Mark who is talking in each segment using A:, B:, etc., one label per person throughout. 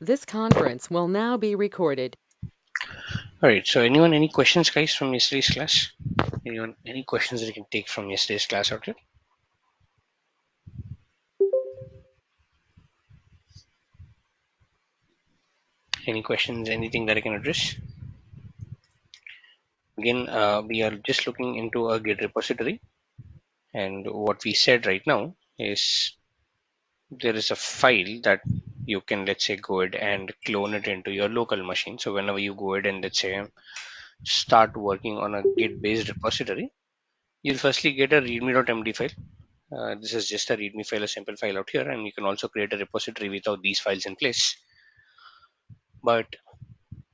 A: This conference will now be recorded.
B: All right. So, anyone, any questions, guys, from yesterday's class? Anyone, any questions that you can take from yesterday's class out here? Any questions? Anything that I can address? Again, we are just looking into a Git repository, and what we said right now is there is a file that you can, let's say, go ahead and clone it into your local machine. So, whenever you go ahead and, let's say, start working on a Git-based repository, you'll firstly get a readme.md file. This is just a readme file, a simple file out here, and you can also create a repository without these files in place. But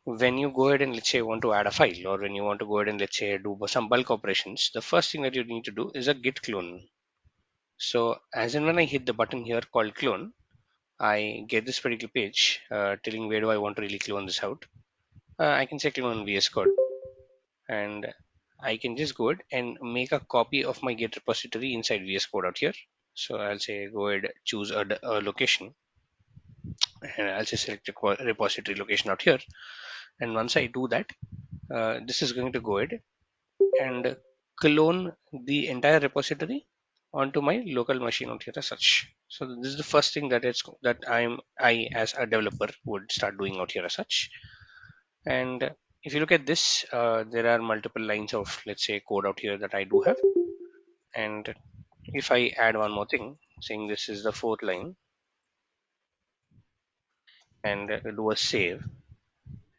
B: when you go ahead and, let's say, want to add a file, or when you want to go ahead and, let's say, do some bulk operations, the first thing that you need to do is a git clone. So as in when I hit the button here called clone, I get this particular page telling where do I want to really clone this out. I can say clone VS Code, and I can just go ahead and make a copy of my git repository inside VS Code out here. So I'll say go ahead, choose a location, and I'll say select repository location out here. And once I do that, this is going to go ahead and clone the entire repository onto my local machine out here as such. So this is the first thing that I as a developer would start doing out here as such. And if you look at this, there are multiple lines of, let's say, code out here that I do have. And if I add one more thing, saying this is the fourth line, and do a save,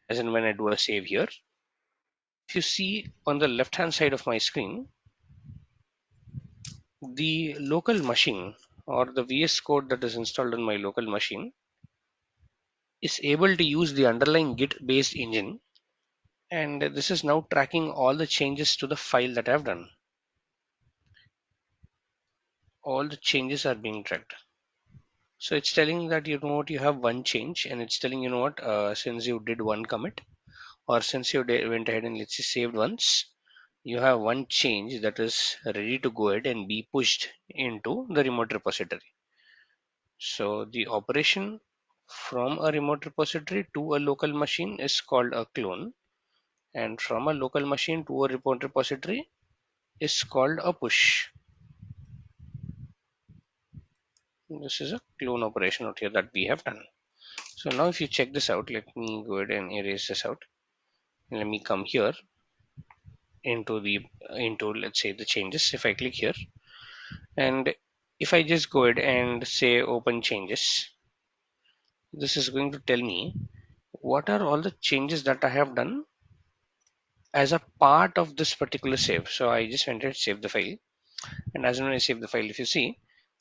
B: as in when I do a save here, if you see on the left hand side of my screen, the local machine or the VS Code that is installed on my local machine is able to use the underlying Git based engine, and this is now tracking all the changes to the file that I've done. All the changes are being tracked. So it's telling that you know what, you have one change, and it's telling you know what, since you did one commit, or since you went ahead and, let's say, saved once, you have one change that is ready to go ahead and be pushed into the remote repository. So the operation from a remote repository to a local machine is called a clone, and from a local machine to a remote repository is called a push. This is a clone operation out here that we have done. So now if you check this out, let me go ahead and erase this out. Let me come here into let's say the changes. If I click here, and if I just go ahead and say open changes, this is going to tell me what are all the changes that I have done as a part of this particular save. So I just went and saved the file, and as when I save the file, if you see,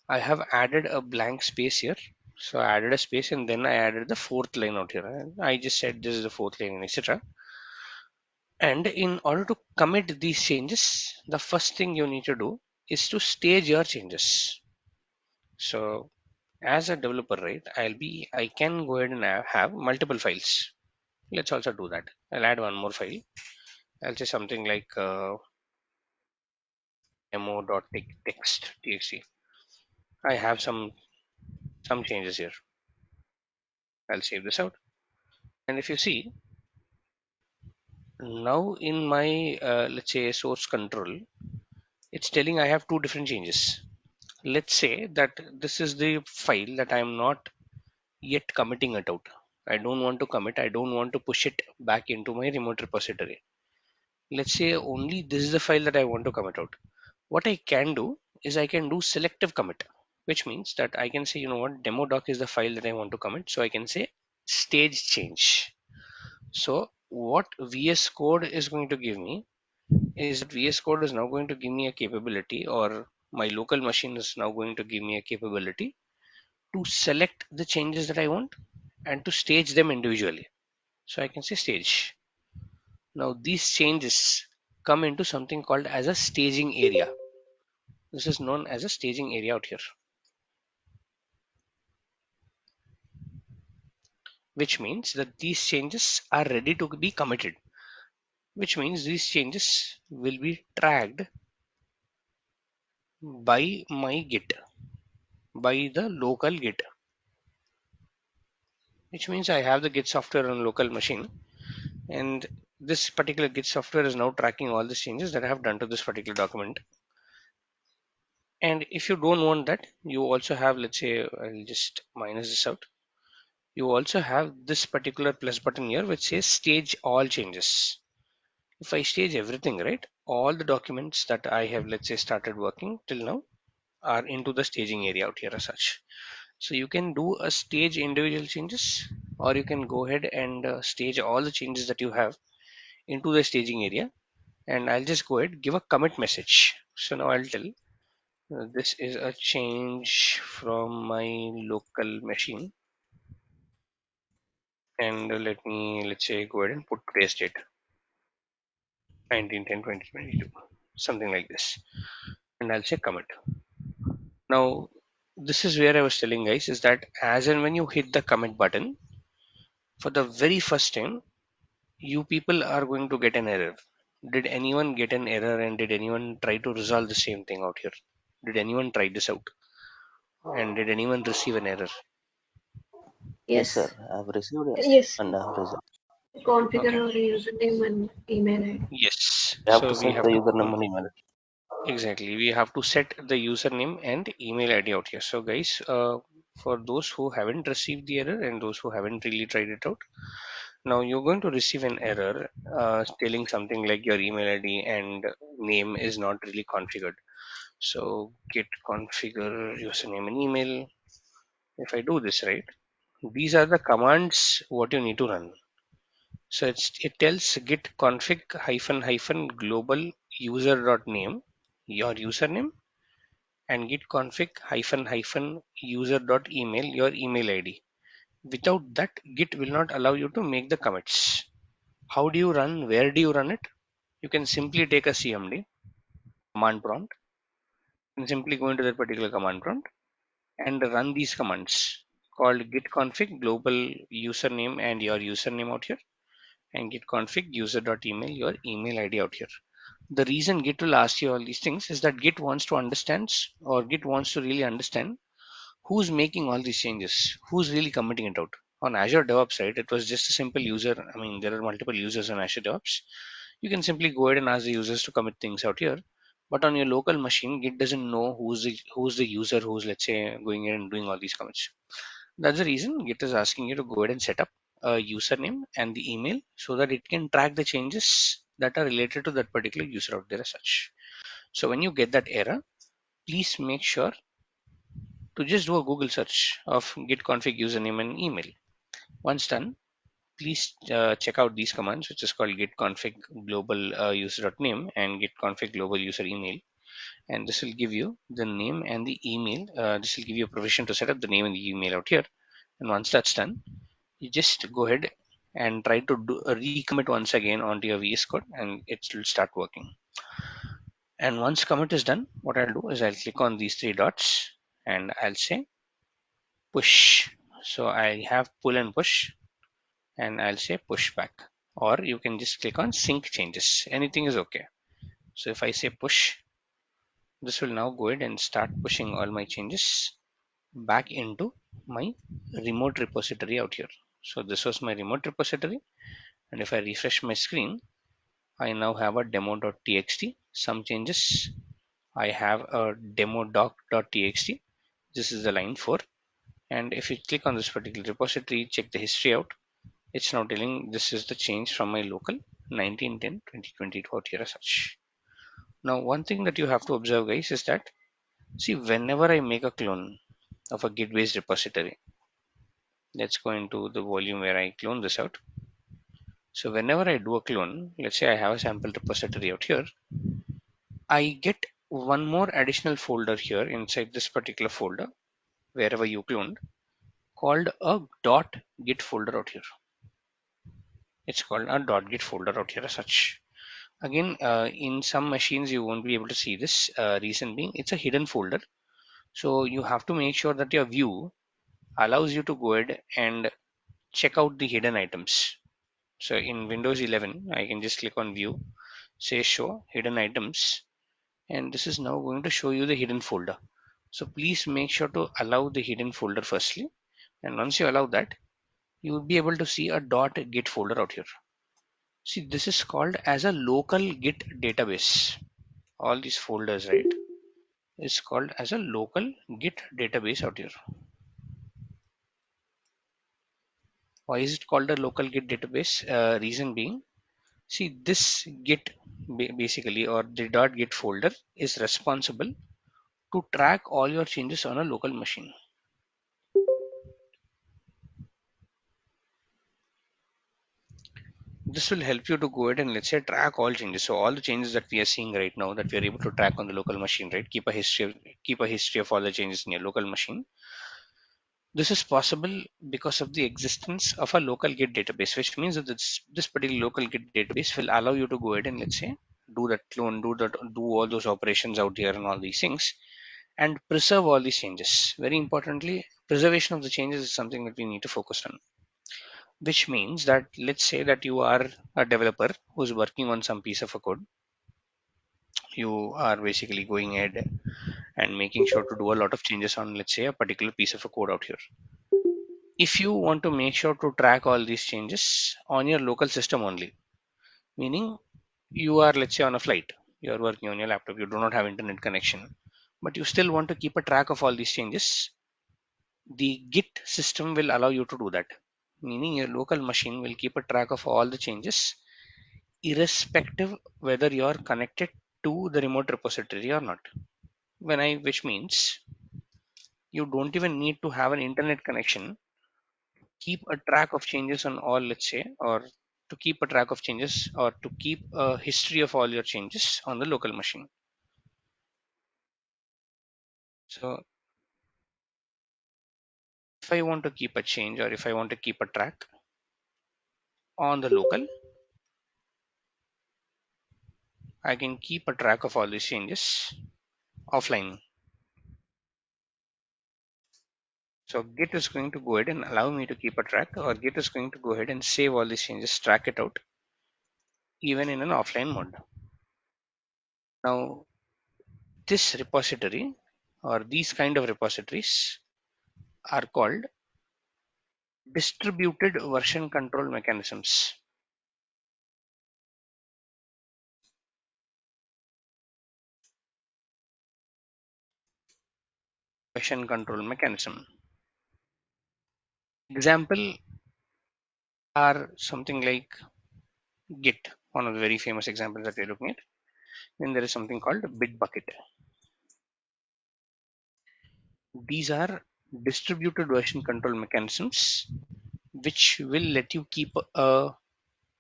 B: I have added a blank space here. So I added a space, and then I added the fourth line out here, and I just said this is the fourth line, and etc. And in order to commit these changes, the first thing you need to do is to stage your changes. So as a developer, right, I can go ahead and have multiple files. Let's also do that. I'll add one more file. I'll say something like demo.txt. I have some changes here. I'll save this out. And if you see, now in my let's say source control, it's telling I have two different changes. Let's say that this is the file that I'm not yet committing it out. I don't want to commit. I don't want to push it back into my remote repository. Let's say only this is the file that I want to commit out. What I can do is I can do selective commit, which means that I can say, you know what, demo doc is the file that I want to commit. So I can say stage change. So what VS Code is going to give me is that VS Code is now going to give me a capability, or my local machine is now going to give me a capability to select the changes that I want and to stage them individually. So I can say stage. Now these changes come into something called as a staging area. This is known as a staging area out here, which means that these changes are ready to be committed, which means these changes will be tracked by my Git, by the local Git. which means I have the Git software on local machine, and this particular Git software is now tracking all the changes that I have done to this particular document. And if you don't want that, you also have, let's say, I'll just minus this out. You also have this particular plus button here which says stage all changes. If I stage everything, right, all the documents that I have, let's say, started working till now are into the staging area out here as such. So you can do a stage individual changes, or you can go ahead and stage all the changes that you have into the staging area. And I'll just go ahead give a commit message. So now I'll tell this is a change from my local machine, and let me, let's say, go ahead and put today's date, 19/10/2022, something like this, and I'll say commit. Now this is where I was telling guys is that as and when you hit the commit button for the very first time, you people are going to get an error. Did anyone get an error, and did anyone try to resolve the same thing out here? Did anyone try this out, and did anyone receive an error?
C: Yes, sir.
D: Yes.
C: I've received it
D: Yes.
C: and I've received.
D: Configure
B: Okay.
D: our username and email ID.
B: Yes.
C: You have to
B: So we
C: set
B: have
C: the
B: to
C: username and email.
B: exactly, we have to set the username and email ID out here. So guys, for those who haven't received the error and those who haven't really tried it out, now you're going to receive an error telling something like your email ID and name is not really configured. So git configure username and email. If I do this right, these are the commands what you need to run. So it tells git config hyphen hyphen global user dot name, your username, and git config hyphen hyphen user dot email, your email ID. Without that, Git will not allow you to make the commits. How do you run? Where do you run it? You can simply take a CMD command prompt and simply go into that particular command prompt and run these commands called git config global username and your username out here, and git config user.email, your email ID out here. The reason Git will ask you all these things is that Git wants to understand, or Git wants to really understand who's making all these changes, who's really committing it out. On Azure DevOps, right, it was just a simple user. I mean, there are multiple users on Azure DevOps. You can simply go ahead and ask the users to commit things out here. But on your local machine, Git doesn't know who's the user who's, let's say, going in and doing all these commits. That's the reason Git is asking you to go ahead and set up a username and the email so that it can track the changes that are related to that particular user out there as such. So when you get that error, please make sure to just do a Google search of git config username and email. Once done, please check out these commands, which is called git config global user.name and git config global user email. And this will give you the name and the email. This will give you a permission to set up the name and the email out here. And once that's done, you just go ahead and try to do a recommit once again onto your VS Code, and it will start working. And once commit is done, what I'll do is I'll click on these three dots and I'll say push. So I have pull and push, and I'll say push back, or you can just click on sync changes. Anything is okay. So if I say push, this will now go ahead and start pushing all my changes back into my remote repository out here. So this was my remote repository, and if I refresh my screen, I now have a demo.txt, some changes. I have a demo doc.txt. This is the line 4. And if you click on this particular repository, check the history out, it's now telling this is the change from my local 19/10/2022 out here as such. Now, one thing that you have to observe, guys, is that see, whenever I make a clone of a Git based repository, let's go into the volume where I clone this out. So, whenever I do a clone, let's say I have a sample repository out here, I get one more additional folder here inside this particular folder, wherever you cloned, called a .git folder out here. It's called a .git folder out here as such. Again, in some machines you won't be able to see this. Reason being, it's a hidden folder. So you have to make sure that your view allows you to go ahead and check out the hidden items. So in Windows 11, I can just click on view, say show hidden items, and this is now going to show you the hidden folder. So please make sure to allow the hidden folder firstly. And once you allow that, you will be able to see a .git folder out here. See, this is called as a local Git database. All these folders, right, is called as a local Git database out here. Why is it called a local Git database? Reason being, see, this Git basically, or the .git folder is responsible to track all your changes on a local machine. This will help you to go ahead and let's say track all changes. So all the changes that we are seeing right now that we are able to track on the local machine, right? Keep a history of all the changes in your local machine. This is possible because of the existence of a local Git database, which means that this particular local Git database will allow you to go ahead and let's say do that clone, do all those operations out here and all these things, and preserve all these changes. Very importantly, preservation of the changes is something that we need to focus on. Which means that let's say that you are a developer who's working on some piece of a code. You are basically going ahead and making sure to do a lot of changes on let's say a particular piece of a code out here. If you want to make sure to track all these changes on your local system only, meaning you are let's say on a flight, you are working on your laptop, you do not have internet connection, but you still want to keep a track of all these changes, the Git system will allow you to do that. Meaning your local machine will keep a track of all the changes irrespective whether you are connected to the remote repository or not. Which means you don't even need to have an internet connection, keep a track of changes on all, let's say, or to keep a track of changes or to keep a history of all your changes on the local machine. So if I want to keep a change or if I want to keep a track on the local, I can keep a track of all these changes offline. So Git is going to go ahead and allow me to keep a track, or Git is going to go ahead and save all these changes, track it out, even in an offline mode. Now, this repository or these kind of repositories are called distributed version control mechanisms. Version control mechanism. Example are something like Git, one of the very famous examples that we're looking at. Then there is something called Bitbucket. These are distributed version control mechanisms which will let you keep a,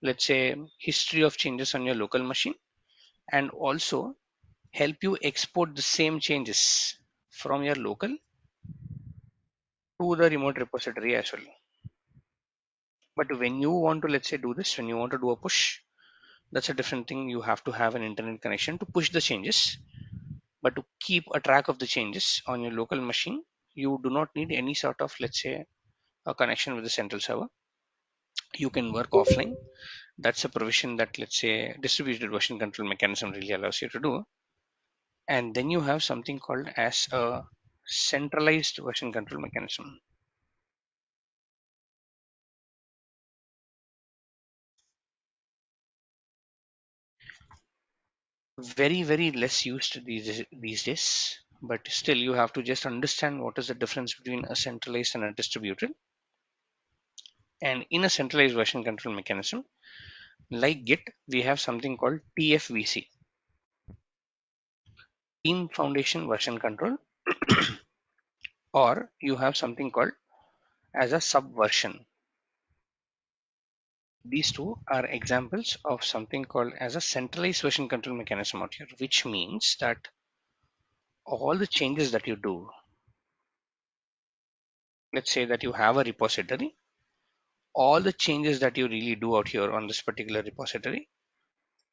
B: let's say, history of changes on your local machine, and also help you export the same changes from your local to the remote repository as well. But when you want to, let's say, do this, when you want to do a push, that's a different thing. You have to have an internet connection to push the changes, but to keep a track of the changes on your local machine, you do not need any sort of, let's say, a connection with the central server. You can work offline. That's a provision that, let's say, distributed version control mechanism really allows you to do. And then you have something called as a centralized version control mechanism. Very less used these days, but still you have to just understand what is the difference between a centralized and a distributed. And in a centralized version control mechanism like Git, we have something called TFVC, Team Foundation Version Control, or you have something called as a subversion. These two are examples of something called as a centralized version control mechanism out here, which means that all the changes that you do, let's say that you have a repository, all the changes that you really do out here on this particular repository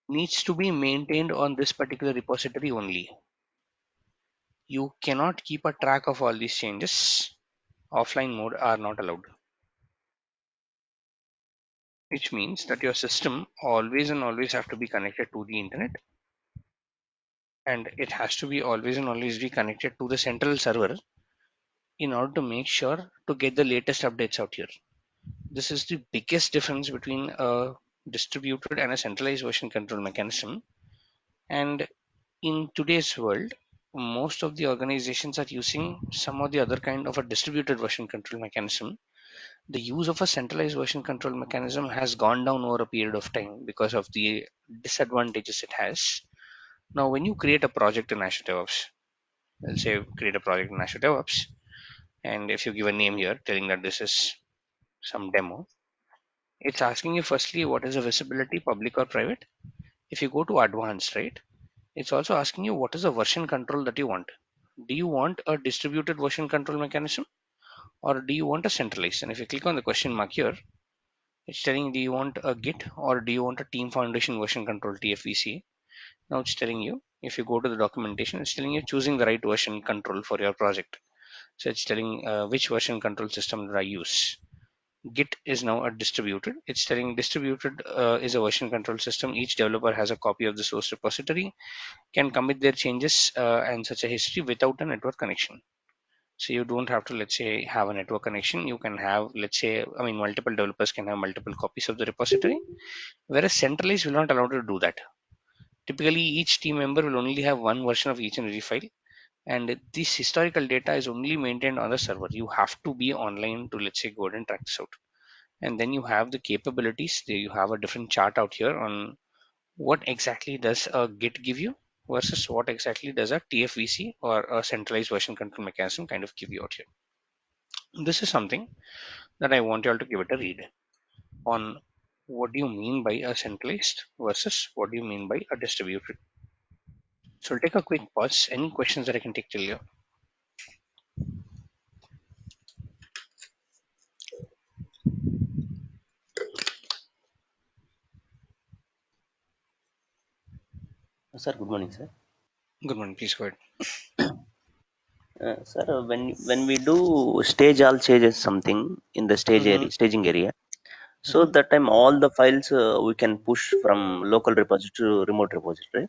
B: needs to be maintained on this particular repository only. You cannot keep a track of all these changes. Offline mode are not allowed, which means that your system always and always have to be connected to the internet, and it has to be always and always be connected to the central server in order to make sure to get the latest updates out here. This is the biggest difference between a distributed and a centralized version control mechanism. And in today's world, most of the organizations are using some or the other kind of a distributed version control mechanism. The use of a centralized version control mechanism has gone down over a period of time because of the disadvantages it has. Now, when you create a project in Azure DevOps, let's say create a project in Azure DevOps, and if you give a name here telling that this is some demo, it's asking you firstly what is the visibility, public or private. If you go to advanced, right, it's also asking you what is the version control that you want. Do you want a distributed version control mechanism or do you want a centralized? And if you click on the question mark here, it's telling do you want a Git or do you want a Team Foundation version control TFVC. Now it's telling you, if you go to the documentation, it's telling you choosing the right version control for your project. So it's telling which version control system that I use. Git is now a distributed. It's telling distributed is a version control system. Each developer has a copy of the source repository, can commit their changes and such a history without a network connection. So you don't have to, let's say, have a network connection. You can have, let's say, I mean, multiple developers can have multiple copies of the repository, whereas centralized will not allow you to do that. Typically, each team member will only have one version of each and every file, and this historical data is only maintained on the server. You have to be online to, let's say, go ahead and track this out. And then you have the capabilities. You have a different chart out here on what exactly does a Git give you versus what exactly does a TFVC or a centralized version control mechanism kind of give you out here. This is something that I want you all to give it a read on. What do you mean by a centralized versus what do you mean by a distributed? So I'll take a quick pause. Any questions that I can take till here?
C: Sir, good morning, sir.
B: Good morning. Please go ahead.
C: Sir, when we do stage all changes something in the
B: Mm-hmm.
C: staging area, so
B: Mm-hmm.
C: that time all the files we can push from local repository to remote repository.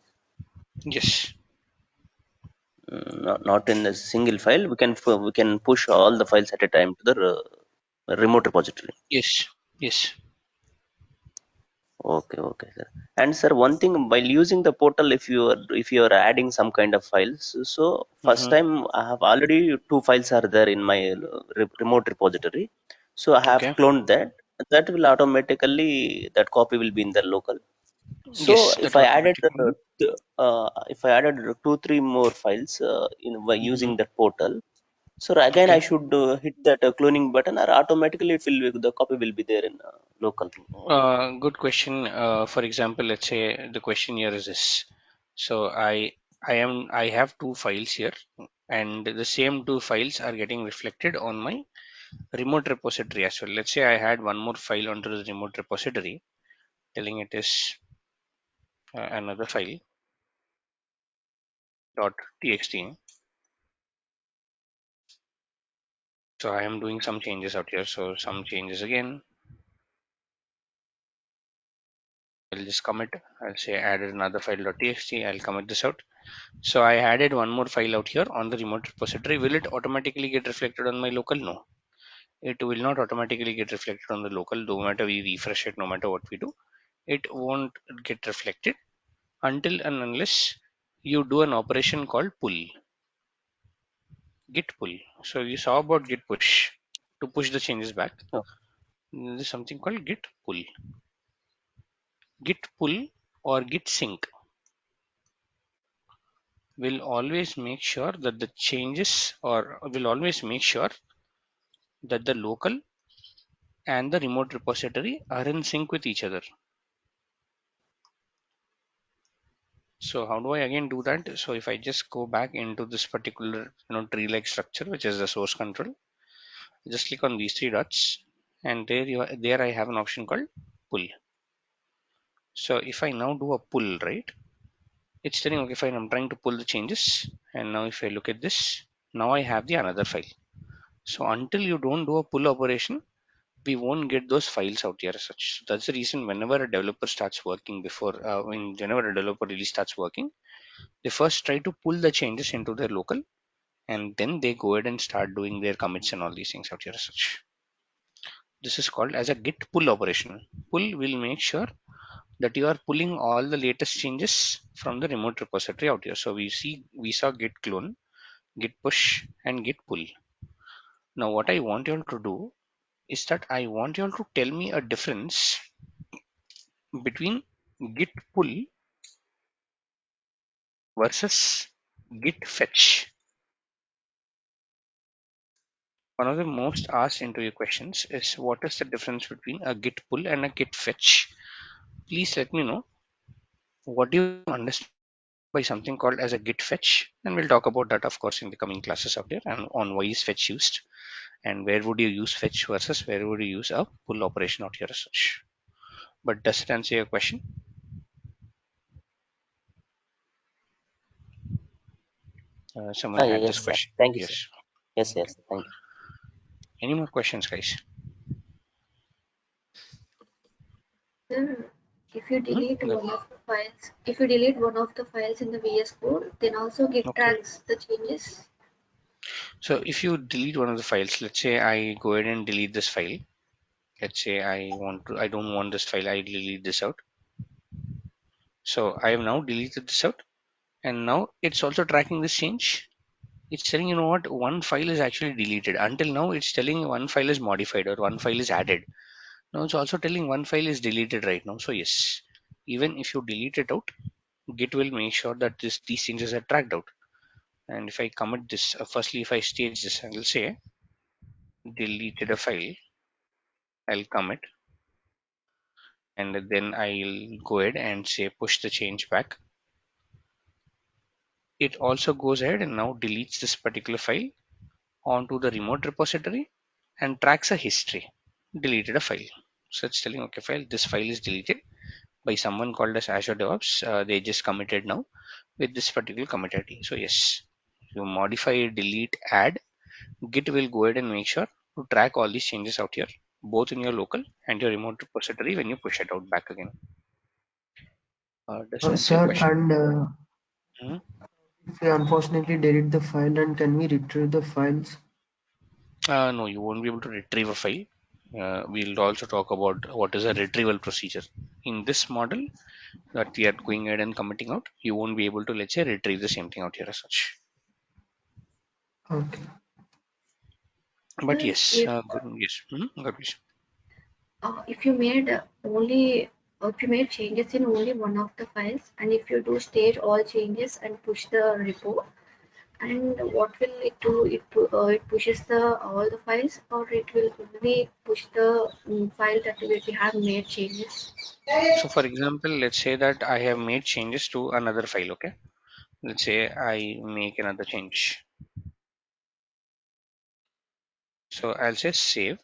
B: Yes.
C: Not in a single file. We can push all the files at a time to the remote repository.
B: Yes. Yes.
C: Okay, okay, sir. And sir, one thing while using the portal, if you are adding some kind of files, so first
B: Mm-hmm.
C: time I have already two files are there in my remote repository. So I have
B: Okay.
C: cloned that. That will automatically that copy will be in the local. So
B: Yes,
C: if
B: that
C: I added
B: automatically.
C: if I added two three more files by
B: Mm-hmm.
C: using that portal, so again I
B: Okay.
C: should hit that cloning button, or automatically the copy will be there in local.
B: Good question. For example, let's say the question here is this. So I have two files here, and the same two files are getting reflected on my remote repository as well. Let's say I had one more file onto the remote repository, telling it is another file dot txt. So I am doing some changes out here. So some changes again. I'll just commit. I'll say added another file dot txt. I'll commit this out. So I added one more file out here on the remote repository. Will it automatically get reflected on my local? No, it will not automatically get reflected on the local. No matter we refresh it, no matter what we do, it won't get reflected until and unless you do an operation called pull, git pull. So you saw about git push to push the changes back.
C: Oh,
B: There is something called git pull. Git pull or git sync will always make sure that the changes, or will always make sure that the local and the remote repository are in sync with each other. So how do I again do that? So if I just go back into this particular tree-like structure, which is the source control, just click on these three dots, and there I have an option called pull. So if I now do a pull, right, it's telling okay fine, I'm trying to pull the changes, and now if I look at this, now I have the another file. So until you don't do a pull operation, we won't get those files out here as such. So that's the reason whenever a developer starts working whenever a developer really starts working, they first try to pull the changes into their local, and then they go ahead and start doing their commits and all these things out here as such. This is called as a git pull operation. Pull will make sure that you are pulling all the latest changes from the remote repository out here. So we saw git clone, git push, and git pull. Now what I want you all to do is that I want you all to tell me a difference between git pull versus git fetch. One of the most asked interview questions is what is the difference between a git pull and a git fetch. Please let me know what do you understand by something called as a git fetch, and we'll talk about that of course in the coming classes out there, and on why is fetch used and where would you use fetch versus where would you use a pull operation out here as such. But does it answer your question? Someone had
C: Yes,
B: this
C: sir.
B: question.
C: Thank you, sir.
B: Yes.
C: Yes,
B: Okay.
C: yes. Thank you.
B: Any more questions, guys?
D: Sir, if you
B: Hmm?
D: delete one of the files, if you delete one of the files in the VS Code, then also Git
B: Okay.
D: tracks the changes.
B: So if you delete one of the files, let's say I go ahead and delete this file. Let's say I don't want this file, I delete this out. So I have now deleted this out, and now it's also tracking this change. It's telling, you know what, one file is actually deleted. Until now it's telling one file is modified or one file is added. Now it's also telling one file is deleted right now. So yes, even if you delete it out, git will make sure that these changes are tracked out. And if I commit this, firstly if I stage this, I will say deleted a file, I'll commit, and then I'll go ahead and say push the change back. It also goes ahead and now deletes this particular file onto the remote repository and tracks a history. Deleted a file. So it's telling, okay, file, this file is deleted by someone called as Azure DevOps. They just committed now with this particular commit ID. So yes, you modify, delete, add, Git will go ahead and make sure to track all these changes out here, both in your local and your remote repository when you push it out back again. Does it answer your
E: Sir,
B: question?
E: and
B: Mhm.
E: if we unfortunately delete the file, and can we retrieve the files?
B: No, you won't be able to retrieve a file. We'll also talk about what is a retrieval procedure. In this model that we are going ahead and committing out, you won't be able to, let's say, retrieve the same thing out here as such.
E: Okay.
B: But
D: Sir,
B: yes, good, yes. Good, please.
D: if you made only if you made changes in only one of the files, and if you do stage all changes and push the repo, and what will it do? It pushes the all the files, or it will only push the file that we have made changes.
B: So, for example, let's say that I have made changes to another file. Okay, let's say I make another change. So I'll say save,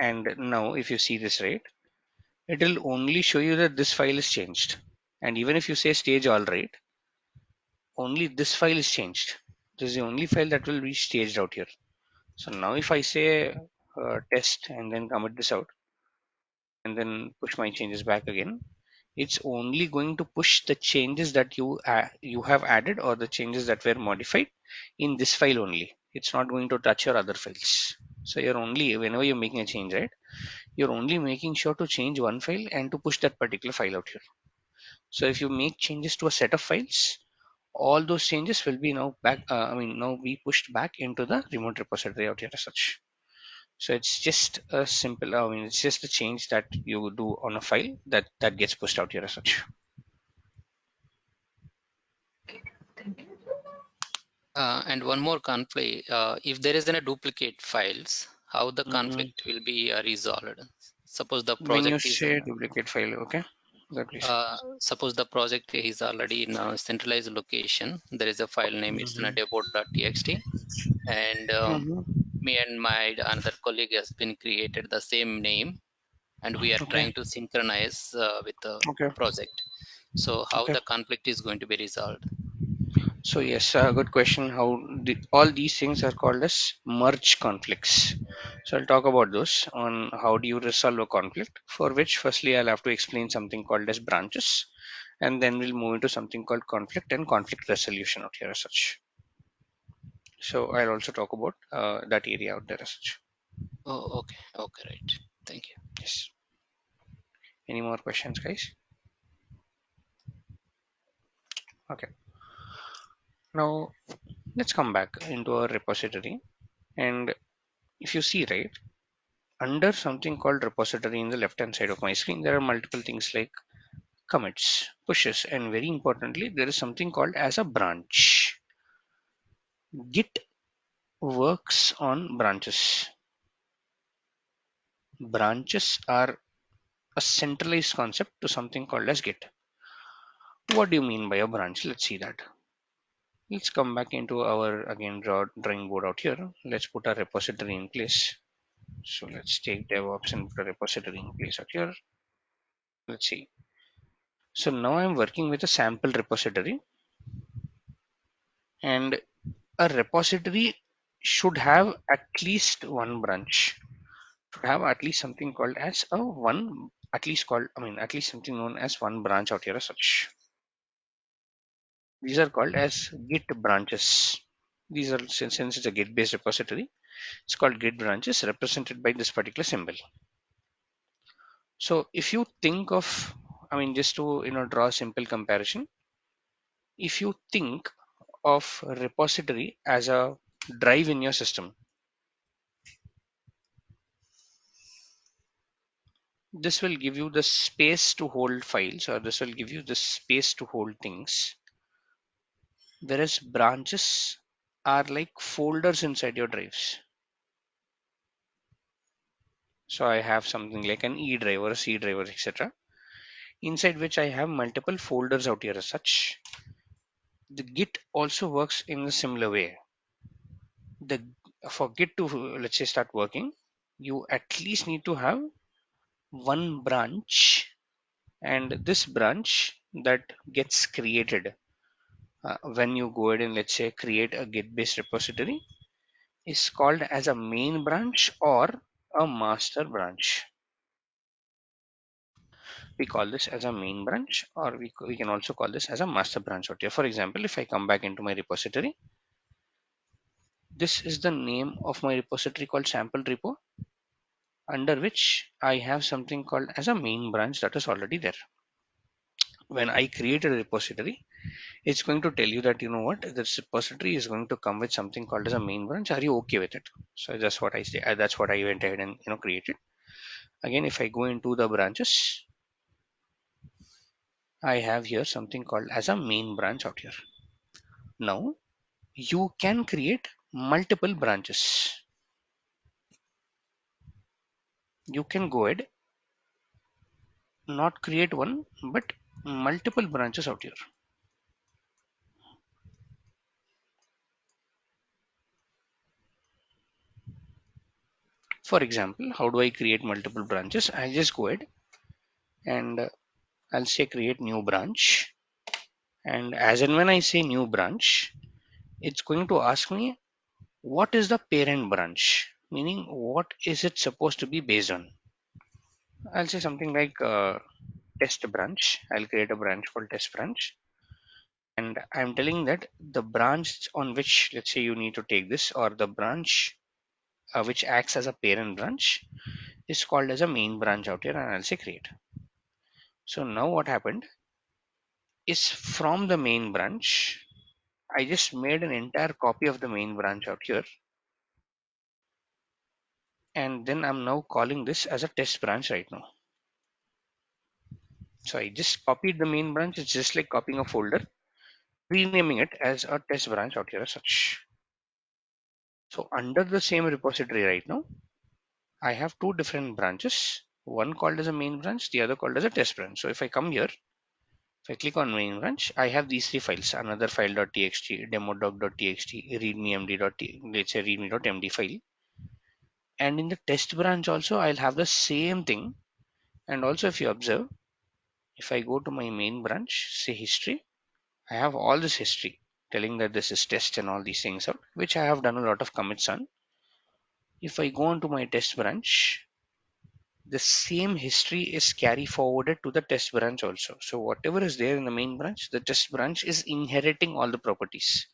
B: and now if you see this, right, it will only show you that this file is changed. And even if you say stage all right, only this file is changed. This is the only file that will be staged out here. So now if I say test and then commit this out and then push my changes back again, it's only going to push the changes that you have added or the changes that were modified in this file only. It's not going to touch your other files. So you're only, whenever you're making a change, right, you're only making sure to change one file and to push that particular file out here. So if you make changes to a set of files, all those changes will be now back, now be pushed back into the remote repository out here as such. So it's just a simple, it's just a change that you do on a file that gets pushed out here as such.
D: Thank you.
F: And one more conflict, if there is a duplicate files, how the
B: Mm,
F: conflict will be resolved? Suppose the
B: when you
F: project is
B: say duplicate file, okay, that please.
F: suppose the project is already in a centralized location. There is a file name, it's in a
B: Mm-hmm.
F: depot.txt, and
B: Mm-hmm.
F: me and my another colleague has been created the same name, and we are
B: Okay.
F: trying to synchronize with the
B: Okay.
F: project. So how
B: Okay.
F: the conflict is going to be resolved?
B: So yes, good question. All these things are called as merge conflicts. So I'll talk about those on how do you resolve a conflict. For which, firstly, I'll have to explain something called as branches, and then we'll move into something called conflict and conflict resolution out here as such. So I'll also talk about that area out there as such.
F: Oh, okay, okay, right. Thank you.
B: Yes. Any more questions, guys? Okay. Now let's come back into our repository. And if you see, right, under something called repository in the left hand side of my screen, there are multiple things like commits, pushes, and very importantly, there is something called as a branch. Git works on branches. Branches are a centralized concept to something called as Git. What do you mean by a branch? Let's see that. Let's come back into our again drawing board out here. Let's put a repository in place. So let's take DevOps and put a repository in place out here. Let's see. So now I'm working with a sample repository, and a repository should have at least one branch. Should have at least something called as a one, at least called, I mean, at least something known as one branch out here as such. These are called as Git branches. These are, since it's a Git based repository, it's called Git branches represented by this particular symbol. So if you think of, I mean, just to draw a simple comparison, if you think of a repository as a drive in your system, this will give you the space to hold files, or this will give you the space to hold things, whereas branches are like folders inside your drives. So I have something like an E drive or a C drive, etc., inside which I have multiple folders out here as such. The Git also works in a similar way. The For Git to, let's say, start working, you at least need to have one branch, and this branch that gets created when you go ahead and, let's say, create a Git based repository is called as a main branch or a master branch. We call this as a main branch, or we can also call this as a master branch out here. For example, if I come back into my repository, this is the name of my repository called sample repo, under which I have something called as a main branch that is already there. When I create a repository, it's going to tell you that, you know what, this repository is going to come with something called as a main branch. Are you okay with it? So that's what I say. That's what I went ahead and created. Again, if I go into the branches, I have here something called as a main branch out here. Now you can create multiple branches. You can go ahead, not create one, but multiple branches out here. For example, how do I create multiple branches? I'll just go ahead and I'll say create new branch. And as and when I say new branch, it's going to ask me what is the parent branch, meaning what is it supposed to be based on. I'll say something like test branch. I'll create a branch called test branch, and I'm telling that the branch on which, let's say, you need to take this, or the branch which acts as a parent branch, is called as a main branch out here, and I'll say create. So now what happened is, from the main branch, I just made an entire copy of the main branch out here, and then I'm now calling this as a test branch right now. So I just copied the main branch. It's just like copying a folder, renaming it as a test branch out here as such. So under the same repository right now, I have two different branches, one called as a main branch, the other called as a test branch. So if I come here, if I click on main branch, I have these three files: another file.txt, demo.txt, readmemd.txt, let's say readme.md file. And in the test branch also, I'll have the same thing. And also, if you observe, if I go to my main branch, say history, I have all this history telling that this is test and all these things out, which I have done a lot of commits on. If I go on to my test branch, the same history is carry forwarded to the test branch also. So whatever is there in the main branch, the test branch is inheriting all the properties.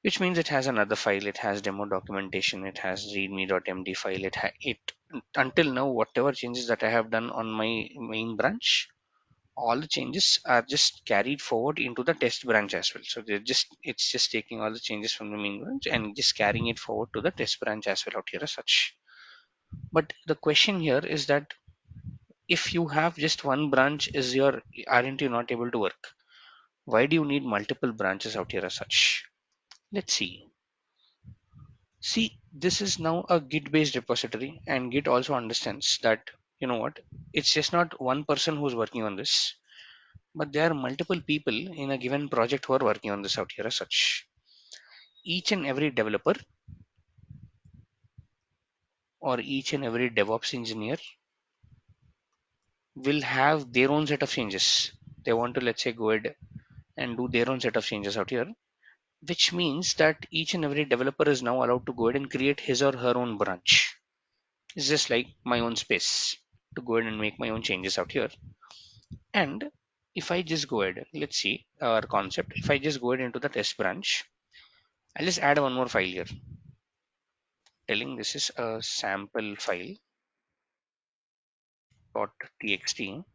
B: which means it has another file, it has demo documentation, it has readme.md file, it until now whatever changes that I have done on my main branch, all the changes are just carried forward into the test branch as well. So it's just taking all the changes from the main branch and just carrying it forward to the test branch as well out here as such. But the question here is that if you have just one branch, aren't you not able to work? Why do you need multiple branches out here as such? Let's see. See, this is now a Git based repository, and Git also understands that, you know what, it's just not one person who's working on this, but there are multiple people in a given project who are working on this out here as such. Each and every developer or each and every DevOps engineer will have their own set of changes. They want to, let's say, go ahead and do their own set of changes out here, which means that each and every developer is now allowed to go ahead and create his or her own branch. It's just like my own space to go ahead and make my own changes out here. And if I just go ahead, let's see our concept. If I just go ahead into the test branch, I'll just add one more file here, telling this is a sample file .txt,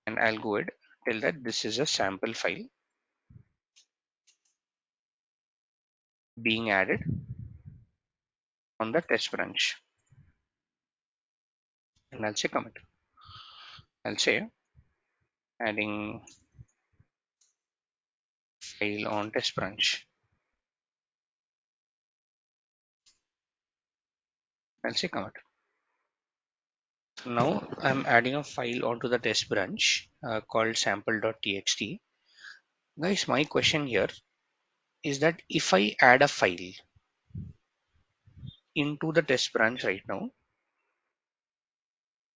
B: and I'll go ahead tell that this is a sample file being added on the test branch, and I'll say commit. I'll say adding file on test branch. I'll say commit. So now I'm adding a file onto the test branch called sample.txt. Guys, my question here is that if I add a file into the test branch right now,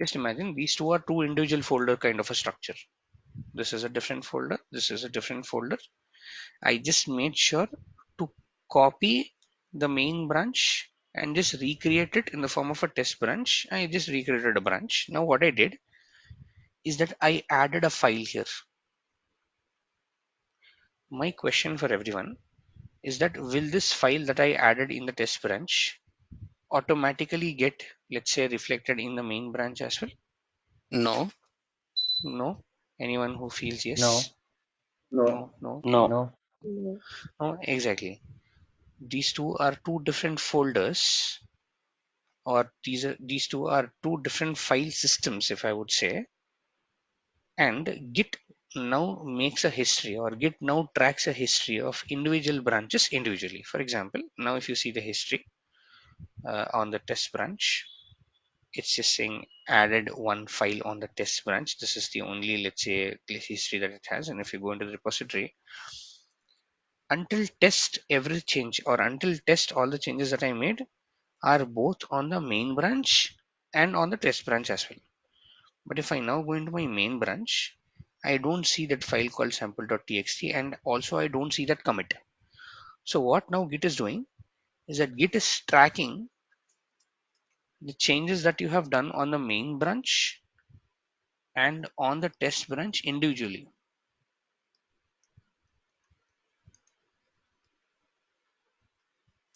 B: just imagine these two are two individual folder kind of a structure. This is a different folder, this is a different folder. I just made sure to copy the main branch and just recreate it in the form of a test branch. I just recreated a branch. Now what I did is that I added a file here. My question for everyone is that will this file that I added in the test branch automatically get, let's say, reflected in the main branch as well?
F: No.
B: No? Anyone who feels
C: No.
B: yes?
E: No.
B: No, no,
C: No.
E: No.
A: No.
B: no, exactly. These two are two different folders, or these two are two different file systems, if I would say. And Git now makes a history, or Git now tracks a history of individual branches individually. For example, now if you see the history on the test branch, it's just saying added one file on the test branch. This is the only, let's say, history that it has. And if you go into the repository, until test every change, or until test all the changes that I made are both on the main branch and on the test branch as well. But if I now go into my main branch, I don't see that file called sample.txt, and also I don't see that commit. So what now Git is doing is that Git is tracking the changes that you have done on the main branch and on the test branch individually.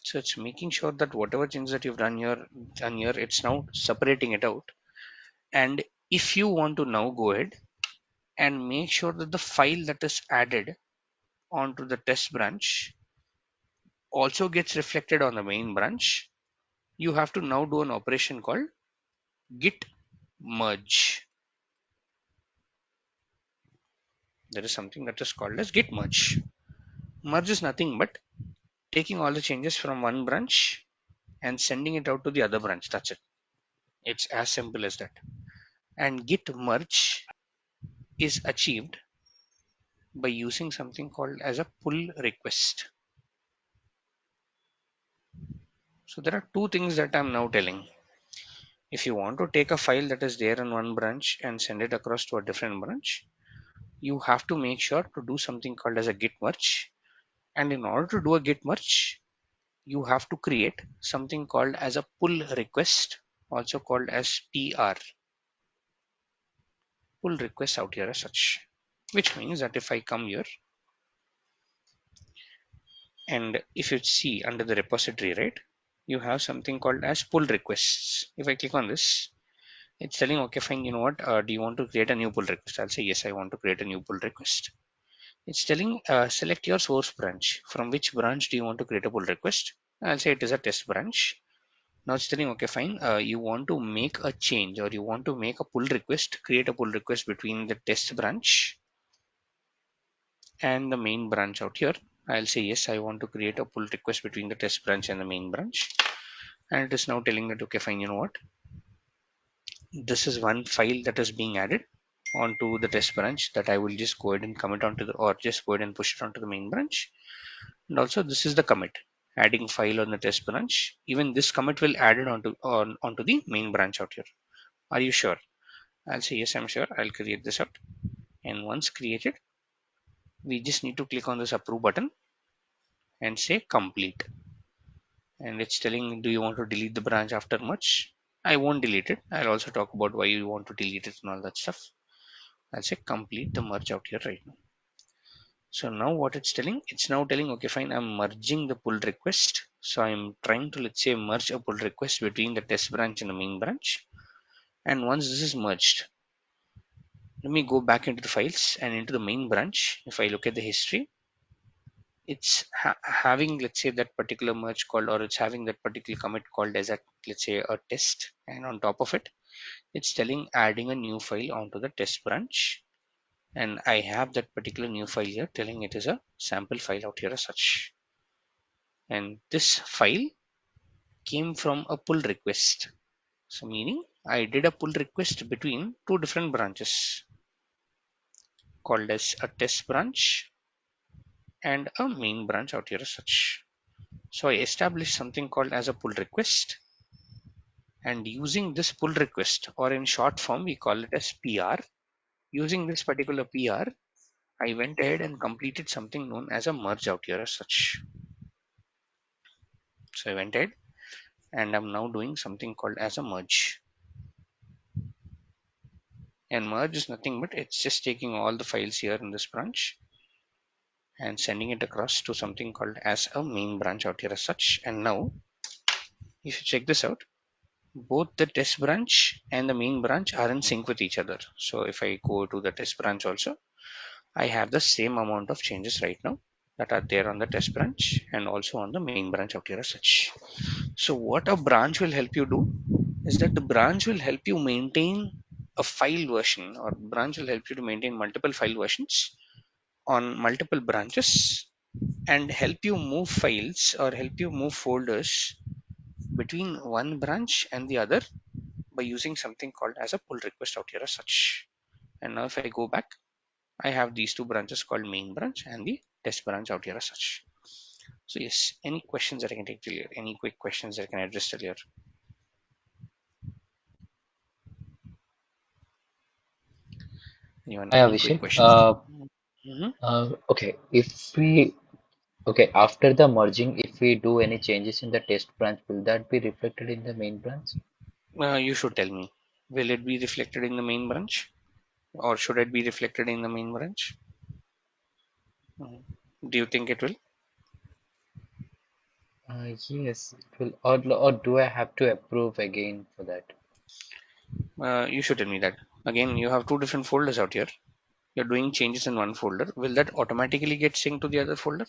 B: So it's making sure that whatever changes that you've done here, it's now separating it out. And if you want to now go ahead and make sure that the file that is added onto the test branch also gets reflected on the main branch, you have to now do an operation called git merge. There is something that is called as git merge. Merge is nothing but taking all the changes from one branch and sending it out to the other branch. That's it. It's as simple as that. And git merge is achieved by using something called as a pull request. So there are two things that I'm now telling. If you want to take a file that is there in one branch and send it across to a different branch, you have to make sure to do something called as a git merge. And in order to do a git merge, you have to create something called as a pull request, also called as PR, pull request out here as such. Which means that if I come here And if you see under the repository, right, you have something called as pull requests. If I click on this, it's telling, okay, fine, you know what, do you want to create a new pull request? I'll say yes, I want to create a new pull request. It's telling, select your source branch. From which branch do you want to create a pull request? I'll say it is a test branch. Now it's telling, okay, fine, you want to make a change, or you want to make a pull request, create a pull request between the test branch and the main branch out here. I'll say yes, I want to create a pull request between the test branch and the main branch. And it is now telling that, okay, fine, you know what, this is one file that is being added onto the test branch that I will just go ahead and commit onto the, or just go ahead and push it onto the main branch. And also this is the commit, adding file on the test branch. Even this commit will add it onto the main branch out here. Are you sure? I'll say yes, I'm sure. I'll create this out. And once created, we just need to click on this approve button and say complete. And it's telling, do you want to delete the branch after merge? I won't delete it. I'll also talk about why you want to delete it and all that stuff. I'll say complete the merge out here right now. So now what it's telling, it's now telling, okay, fine, I'm merging the pull request. So I'm trying to, let's say, merge a pull request between the test branch and the main branch. And once this is merged, let me go back into the files and into the main branch. If I look at the history, it's having, let's say, that particular merge called, or it's having that particular commit called as a, let's say, a test. And on top of it, it's telling adding a new file onto the test branch. And I have that particular new file here telling it is a sample file out here as such. And this file came from a pull request. So meaning I did a pull request between two different branches called as a test branch and a main branch out here as such. So I established something called as a pull request, and using this pull request, or in short form we call it as PR, using this particular PR, I went ahead and completed something known as a merge out here as such. So I went ahead and I'm now doing something called as a merge. And merge is nothing but it's just taking all the files here in this branch and sending it across to something called as a main branch out here as such. And now if you check this out, both the test branch and the main branch are in sync with each other. So if I go to the test branch also, I have the same amount of changes right now that are there on the test branch and also on the main branch out here as such. So what a branch will help you do is that the branch will help you maintain a file version, or branch will help you to maintain multiple file versions on multiple branches and help you move files or help you move folders between one branch and the other by using something called as a pull request out here as such. And now if I go back, I have these two branches called main branch and the test branch out here as such. So yes, any questions that I can take till here? Any quick questions that I can address till here? Anyone?
G: Hi,
B: Any quick
G: Abhishek.
B: questions? Mhm.
G: Okay, if we okay after the merging, if we do any changes in the test branch, will that be reflected in the main branch?
B: You should tell me. Will it be reflected in the main branch, or should it be reflected in the main branch? Mhm. Do you think it will?
G: Yes, it will. Or do I have to approve again for that?
B: You should tell me that. Again, you have two different folders out here. You're doing changes in one folder. Will that automatically get synced to the other folder?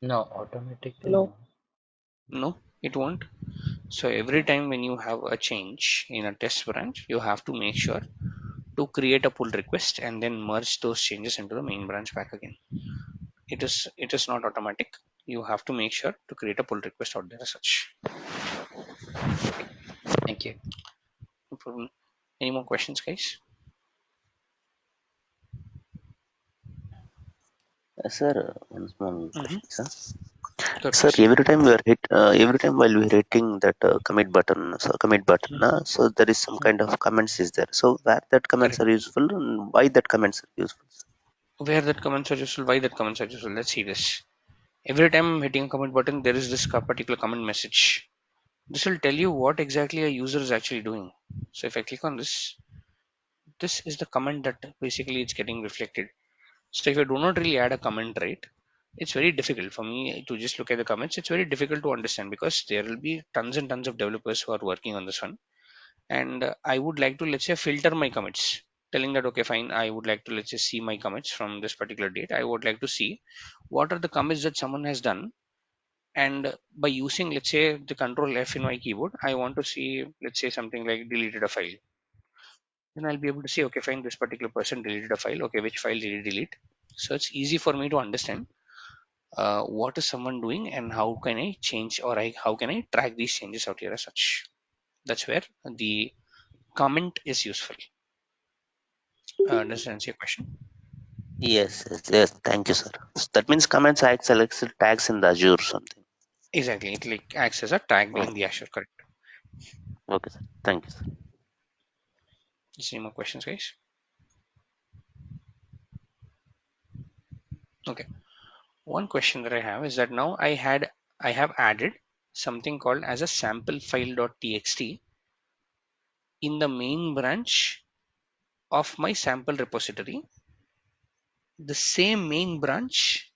G: No, automatically
H: No.
G: no.
B: No, it won't. So every time when you have a change in a test branch, you have to make sure to create a pull request and then merge those changes into the main branch back again. It is not automatic. You have to make sure to create a pull request out there as such.
G: Thank you.
B: No problem. Any more questions, guys?
C: Sir, one small
B: Mm-hmm.
C: question, sir.
B: Good,
C: Sir,
B: please.
C: every time while we're hitting that commit button,
B: Mhm.
C: so there is some kind of comments is there. So where that comments
B: Correct.
C: are useful and why that comments are useful?
B: Where that comments are useful, why that comments are useful. Let's see this. Every time I'm hitting a comment button, there is this particular comment message. This will tell you what exactly a user is actually doing. So if I click on this, this is the comment that basically it's getting reflected. So if I do not really add a comment, right, it's very difficult for me to just look at the comments. It's very difficult to understand because there will be tons and tons of developers who are working on this one, and I would like to, let's say, filter my commits, telling that okay, fine, I would like to, let's say, see my commits from this particular date. I would like to see what are the commits that someone has done, and by using, let's say, the control F in my keyboard, I want to see, let's say, something like deleted a file. Then I'll be able to say, okay, fine, this particular person deleted a file. Okay, which file did he delete? So it's easy for me to understand what is someone doing and how can I change, or how can I track these changes out here as such. That's where the comment is useful. Does that answer your question?
C: Yes, yes, yes. Thank you, sir. So that means comments acts like tags in the Azure or something.
B: Exactly. It like acts as a tag
C: Oh,
B: in the Azure, correct?
C: okay, sir. Thank you, sir.
B: Any more questions, guys? Okay. One question that I have is that now I have added something called as a sample file.txt in the main branch of my sample repository. The same main branch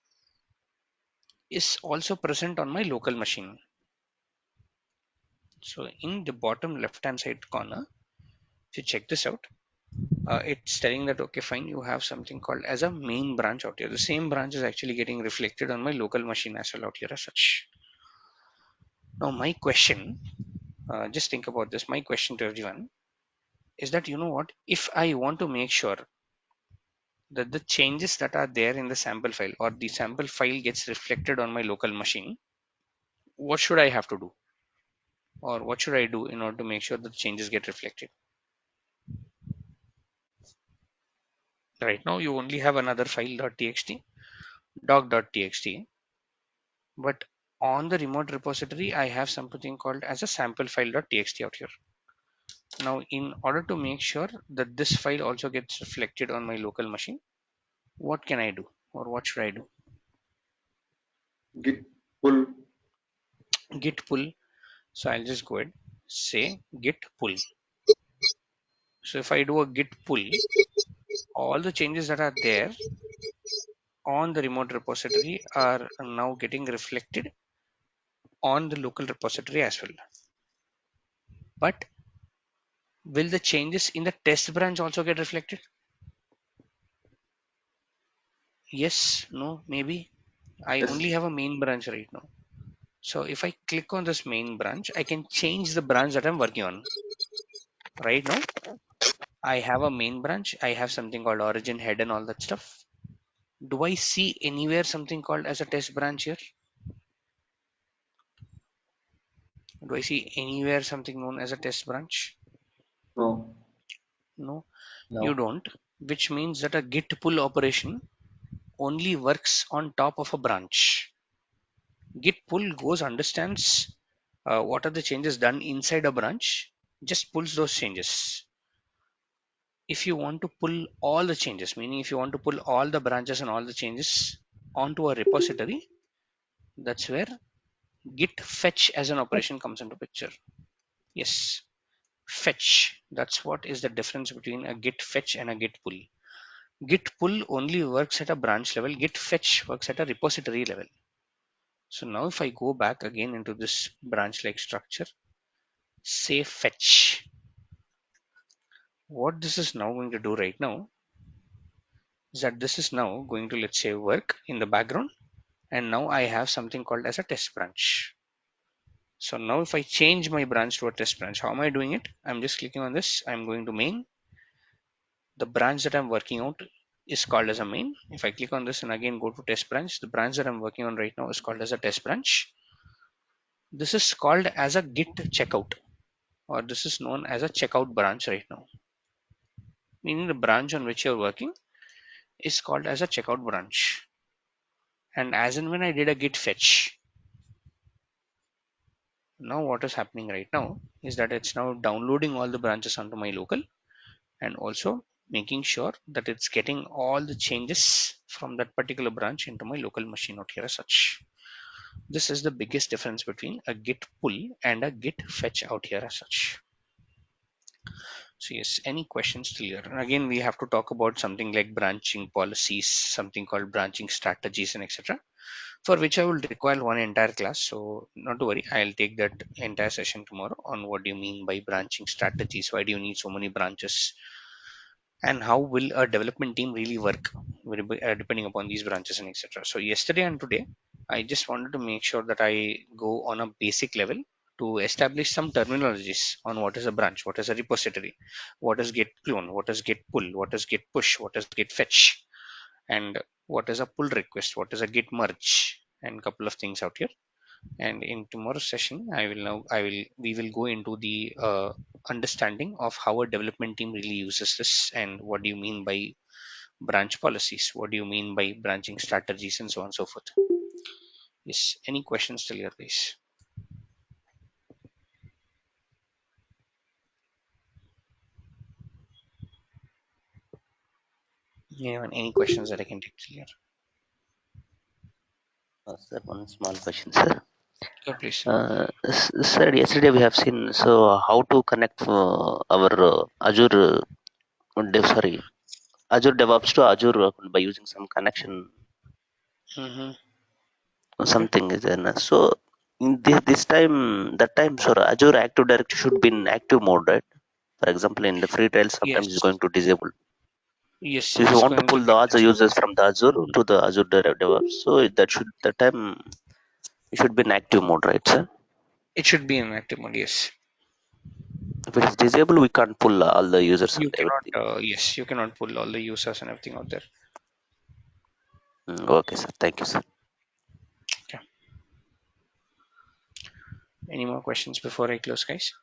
B: is also present on my local machine. So in the bottom left hand side corner, if you check this out, it's telling that okay, fine, you have something called as a main branch out here. The same branch is actually getting reflected on my local machine as well out here as such. Now my question, just think about this. My question to everyone is that, you know what, if I want to make sure that the changes that are there in the sample file, or the sample file gets reflected on my local machine, what should I have to do, or what should I do in order to make sure that the changes get reflected? Right now you only have another file.txt, doc.txt, but on the remote repository I have something called as a sample file.txt out here. Now in order to make sure that this file also gets reflected on my local machine, what can I do, or what should I do?
H: Git pull.
B: Git pull. So I'll just go ahead, say git pull. So if I do a git pull, all the changes that are there on the remote repository are now getting reflected on the local repository as well. But will the changes in the test branch also get reflected? Yes, no, maybe. I
H: Yes.
B: only have a main branch right now. So if I click on this main branch, I can change the branch that I'm working on. Right now, I have a main branch. I have something called origin, head, and all that stuff. Do I see anywhere something called as a test branch here? Do I see anywhere something known as a test branch?
H: No.
B: No, you
G: No.
B: don't. Which means that a git pull operation only works on top of a branch. Git pull goes, understands what are the changes done inside a branch, just pulls those changes. If you want to pull all the changes, meaning if you want to pull all the branches and all the changes onto a repository, that's where git fetch as an operation comes into picture. Yes, fetch. That's what is the difference between a git fetch and a git pull. Git pull only works at a branch level. Git fetch works at a repository level. So now if I go back again into this branch like structure, say fetch, what this is now going to do right now is that this is now going to, let's say, work in the background, and now I have something called as a test branch. So now if I change my branch to a test branch, how am I doing it? I'm just clicking on this. I'm going to main. The branch that I'm working out is called as a main. If I click on this and again go to test branch, the branch that I'm working on right now is called as a test branch. This is called as a git checkout, or this is known as a checkout branch right now, meaning the branch on which you're working is called as a checkout branch. And as and when I did a git fetch, now what is happening right now is that it's now downloading all the branches onto my local, and also making sure that it's getting all the changes from that particular branch into my local machine out here as such. This is the biggest difference between a git pull and a git fetch out here as such. So yes, any questions till here? And again, we have to talk about something like branching policies, something called branching strategies, and etc. for which I will require one entire class. So not to worry, I'll take that entire session tomorrow on what do you mean by branching strategies. Why do you need so many branches? And how will a development team really work depending upon these branches and etc. So yesterday and today I just wanted to make sure that I go on a basic level to establish some terminologies on what is a branch, what is a repository, what is get clone, what is get pull, what is get push, what is get fetch, and what is a pull request, what is a get merge, and couple of things out here. And in tomorrow's session we will go into the understanding of how a development team really uses this, and what do you mean by branch policies, what do you mean by branching strategies, and so on and so forth. Yes, any questions till here, guys? Anyone, any questions that I can take till here?
C: Sir, one small question, sir.
B: Sure, please.
C: Sir, yesterday we have seen how to connect our Azure Azure DevOps to Azure by using some connection
B: Mm-hmm.
C: or
B: Okay.
C: something is there. So in this time, that time, so Azure Active Directory should be in active mode, right? For example, in the free trial, sometimes it's
B: Yes,
C: going to disable.
B: yes,
C: So if you
B: it's
C: want to
B: going to
C: pull
B: be
C: the other users
B: disabled.
C: from the Azure to the Azure DevOps, so that time it should be in active mode, right, sir?
B: It should be in active mode. Yes,
C: If it is disabled, we can't pull all the users and
B: you cannot.
C: everything.
B: Yes, you cannot pull all the users and everything out there.
C: Okay, sir. Thank you, sir.
B: Okay. Any more questions before I close, guys?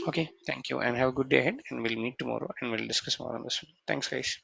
B: Okay, thank you, and have a good day ahead, and we'll meet tomorrow and we'll discuss more on this one. Thanks, guys.